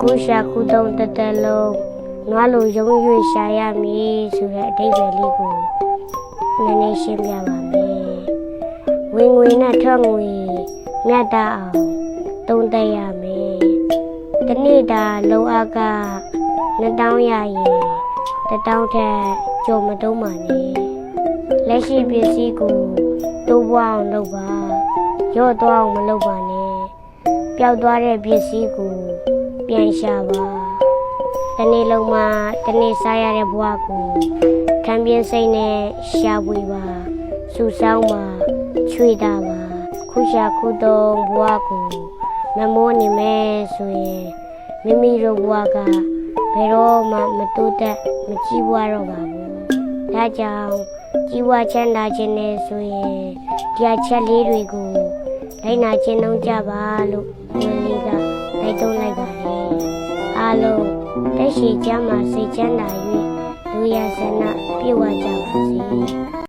ကိုရှာခုတုံးတက်တက်လုံးနွားလိုရုံးရွေရှာရမည်ဆိုတဲ့အဓိပ္ပာယ်လေးကိုနည်းနည်းရှင်းပြပါမယ်ဝင်ငွေနဲ့ထွက်ငွေမြတ်တာအောင်သုံးသပ်ရမယ်တနေ့တာလုံအားက2000ရရင်1000ထက်ကျော်မတုံးပါနဲ့လက်ရှိပစ္စည်းကိုတိုးပွားအောင်လုပ်ပါရော့သွားအောင်မလုပ်ပါနဲ့ပျောက်သွားတဲ့ပစ္စည်းကိုပြန်ရှာပါတနေ့လုံးမှာတနေ့စားရတဲ့ဘဝကိုခံပြင်းစိတ်နဲ့ရှာဖွေပါစူဆောင်းပါချွေတာပါခုရှာခုတုံးဘဝကိုမမိုးနေမယ်ဆိုရင်မိမိတို့ဘဝကဘယ်တော့မှမတိုးတက်မကြီးပွားတော့ပါဘူးဒါကြောင့်ကြီးပွားချမ်းသာခြင်းနဲ့ဆိုရင်တရားချက်လေးတွေကိုလိုက်နာကျင့်သုံးကြပါလို့ဒီလေးကတိုက်တွန်းလိုက်ပါတယ်အားလုံးတက်ရှိကြမှာစိတ်ချမ်းသာ၍လူရဆန္ဒပြေဝကြပါစေ